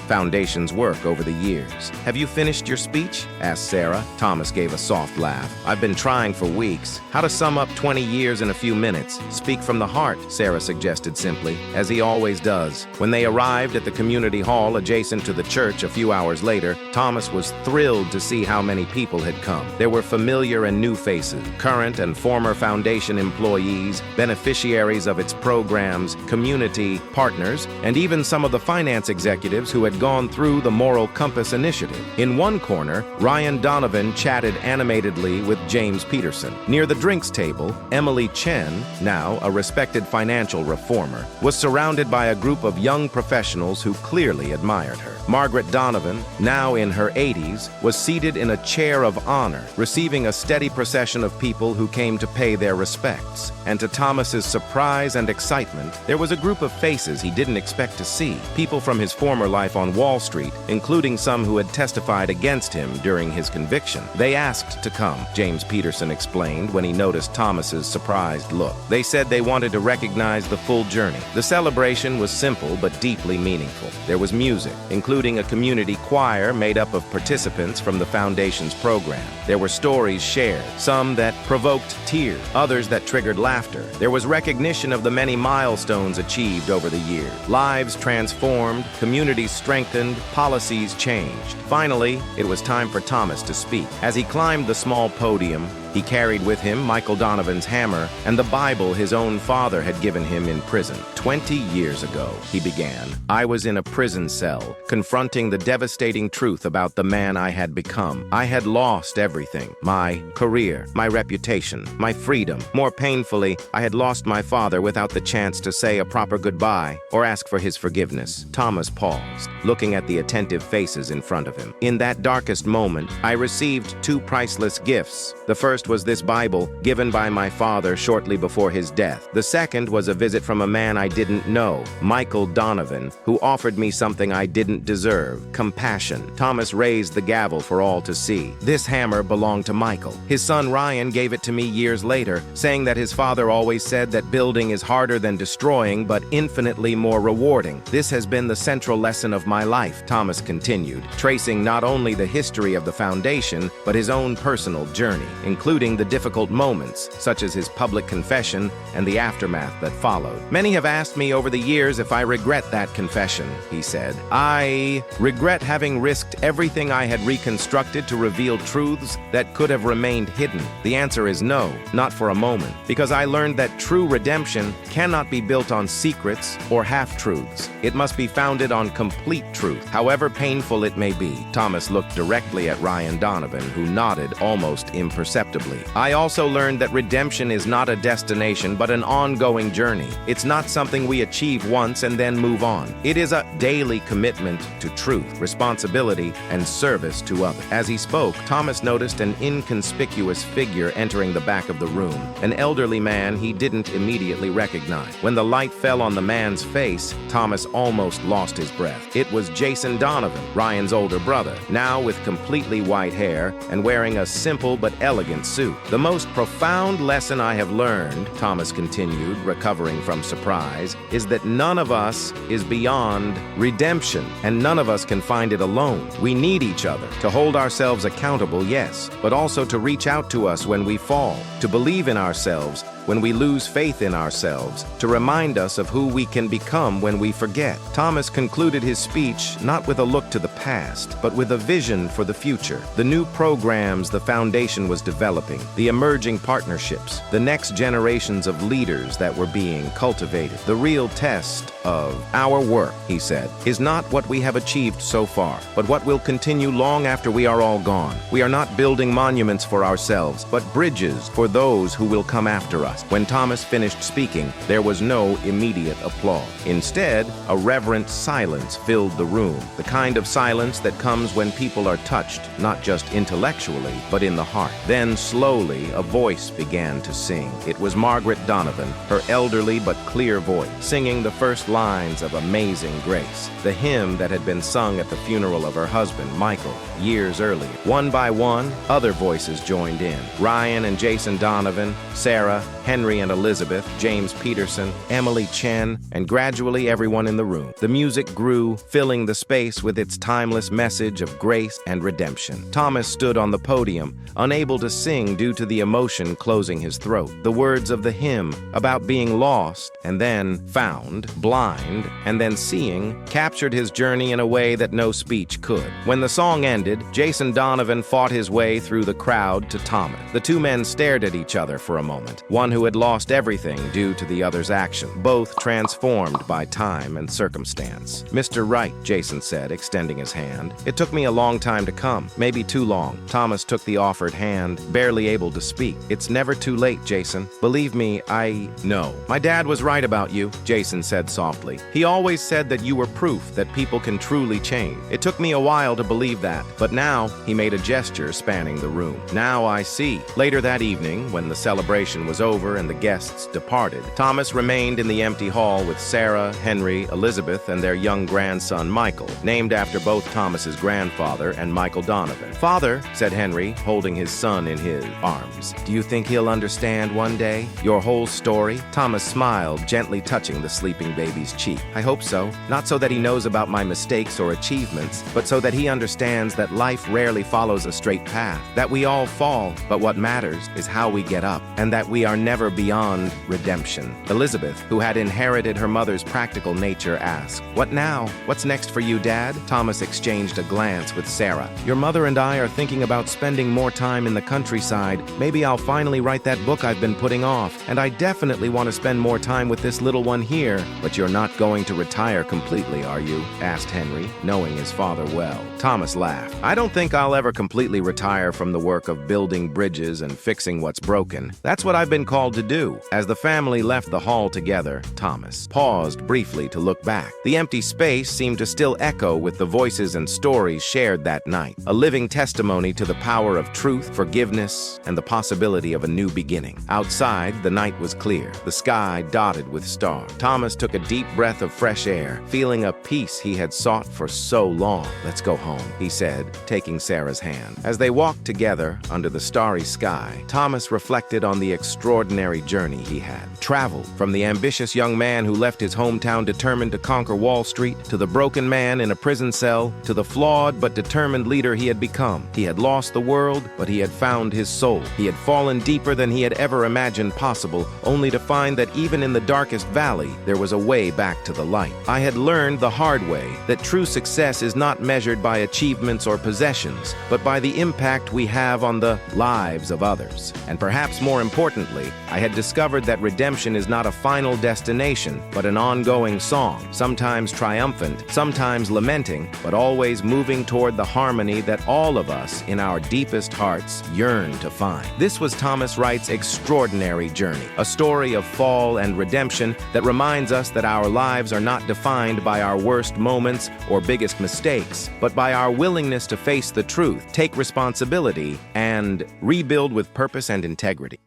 Foundation's work over the years. "Have you finished your speech?" asked Sarah. Thomas gave a soft laugh. "I've been trying for weeks. How to sum up 20 years in a few minutes? Speak from the heart," Sarah suggested simply, as he always does. When they arrived arrived at the community hall adjacent to the church a few hours later, Thomas was thrilled to see how many people had come. There were familiar and new faces, current and former foundation employees, beneficiaries of its programs, community partners, and even some of the finance executives who had gone through the Moral Compass initiative. In one corner, Ryan Donovan chatted animatedly with James Peterson. Near the drinks table, Emily Chen, now a respected financial reformer, was surrounded by a group of young professionals who clearly admired her. Margaret Donovan, now in her 80s, was seated in a chair of honor, receiving a steady procession of people who came to pay their respects. And to Thomas's surprise and excitement, there was a group of faces he didn't expect to see. People from his former life on Wall Street, including some who had testified against him during his conviction. They asked to come, James Peterson explained when he noticed Thomas's surprised look. They said they wanted to recognize the full journey. The celebration was simple but deeply meaningful. There was music, including a community choir made up of participants from the Foundation's program. There were stories shared, some that provoked tears, others that triggered laughter. There was recognition of the many milestones achieved over the years. Lives transformed, communities strengthened, policies changed. Finally, it was time for Thomas to speak. As he climbed the small podium, he carried with him Michael Donovan's hammer and the Bible his own father had given him in prison. 20 years ago, he began, I was in a prison cell, confronting the devastating truth about the man I had become. I had lost everything: my career, my reputation, my freedom. More painfully, I had lost my father without the chance to say a proper goodbye or ask for his forgiveness. Thomas paused, looking at the attentive faces in front of him. In that darkest moment, I received two priceless gifts. The first was this Bible, given by my father shortly before his death. The second was a visit from a man I didn't know, Michael Donovan, who offered me something I didn't deserve: compassion. Thomas raised the gavel for all to see. This hammer belonged to Michael. His son Ryan gave it to me years later, saying that his father always said that building is harder than destroying, but infinitely more rewarding. This has been the central lesson of my life, Thomas continued, tracing not only the history of the Foundation, but his own personal journey, including the difficult moments, such as his public confession and the aftermath that followed. Many have asked me over the years if I regret that confession, he said. I regret having risked everything I had reconstructed to reveal truths that could have remained hidden. The answer is no, not for a moment, because I learned that true redemption cannot be built on secrets or half-truths. It must be founded on complete truth, however painful it may be. Thomas looked directly at Ryan Donovan, who nodded almost imperceptibly. I also learned that redemption is not a destination, but an ongoing journey. It's not something we achieve once and then move on. It is a daily commitment to truth, responsibility, and service to others. As he spoke, Thomas noticed an inconspicuous figure entering the back of the room, an elderly man he didn't immediately recognize. When the light fell on the man's face, Thomas almost lost his breath. It was Jason Donovan, Ryan's older brother, now with completely white hair and wearing a simple but elegant suit. The most profound lesson I have learned, Thomas continued, recovering from surprise, is that none of us is beyond redemption, and none of us can find it alone. We need each other to hold ourselves accountable, yes, but also to reach out to us when we fall, to believe in ourselves when we lose faith in ourselves, to remind us of who we can become when we forget. Thomas concluded his speech not with a look to the past, but with a vision for the future. The new programs the Foundation was developing, the emerging partnerships, the next generations of leaders that were being cultivated. The real test of our work, he said, is not what we have achieved so far, but what will continue long after we are all gone. We are not building monuments for ourselves, but bridges for those who will come after us. When Thomas finished speaking, there was no immediate applause. Instead, a reverent silence filled the room, the kind of silence that comes when people are touched, not just intellectually, but in the heart. Then, slowly, a voice began to sing. It was Margaret Donovan, her elderly but clear voice, singing the first lines of Amazing Grace, the hymn that had been sung at the funeral of her husband, Michael, years earlier. One by one, other voices joined in. Ryan and Jason Donovan, Sarah, Henry and Elizabeth, James Peterson, Emily Chen, and gradually everyone in the room. The music grew, filling the space with its timeless message of grace and redemption. Thomas stood on the podium, unable to sing due to the emotion closing his throat. The words of the hymn about being lost and then found, blind and then seeing, captured his journey in a way that no speech could. When the song ended, Jason Donovan fought his way through the crowd to Thomas. The two men stared at each other for a moment, one who had lost everything due to the other's action, both transformed by time and circumstance. "Mr. Wright," Jason said, extending his hand. "It took me a long time to come, maybe too long." Thomas took the offered hand, barely able to speak. "It's never too late, Jason. Believe me, I know. My dad was right about you," Jason said softly. "He always said that you were proof that people can truly change. It took me a while to believe that, but now," he made a gesture spanning the room. "Now I see." Later that evening, when the celebration was over and the guests departed, Thomas remained in the empty hall with Sarah, Henry, Elizabeth, and their young grandson Michael, named after both Thomas's grandfather and Michael Donovan. "Father," said Henry, holding his son in his arms, "do you think he'll understand one day your whole story?" Thomas smiled, gently touching the sleeping baby's cheek. "I hope so. Not so that he knows about my mistakes or achievements, but so that he understands that life rarely follows a straight path, that we all fall, but what matters is how we get up, and that we are never beyond redemption." Elizabeth, who had inherited her mother's practical nature, asked, "What now? What's next for you, Dad?" Thomas exchanged a glance with Sarah. "Your mother and I are thinking about spending more time in the countryside. Maybe I'll finally write that book I've been putting off, and I definitely want to spend more time with this little one here." "But you're not going to retire completely, are you?" asked Henry, knowing his father well. Thomas laughed. "I don't think I'll ever completely retire from the work of building bridges and fixing what's broken. That's what I've been called to do." As the family left the hall together, Thomas paused briefly to look back. The empty space seemed to still echo with the voices and stories shared that night, a living testimony to the power of truth, forgiveness, and the possibility of a new beginning. Outside, the night was clear, the sky dotted with stars. Thomas took a deep breath of fresh air, feeling a peace he had sought for so long. "Let's go home," he said, taking Sarah's hand. As they walked together under the starry sky, Thomas reflected on the extraordinary journey he had traveled, from the ambitious young man who left his hometown determined to conquer Wall Street, to the broken man in a prison cell, to the flawed but determined leader he had become. He had lost the world, but he had found his soul. He had fallen deeper than he had ever imagined possible, only to find that even in the darkest valley, there was a way back to the light. "I had learned the hard way that true success is not measured by achievements or possessions, but by the impact we have on the lives of others. And perhaps more importantly, I had discovered that redemption is not a final destination, but an ongoing song, sometimes triumphant, sometimes lamenting, but always moving toward the harmony that all of us in our deepest hearts yearn to find." This was Thomas Wright's extraordinary journey, a story of fall and redemption that reminds us that our lives are not defined by our worst moments or biggest mistakes, but by our willingness to face the truth, take responsibility, and rebuild with purpose and integrity.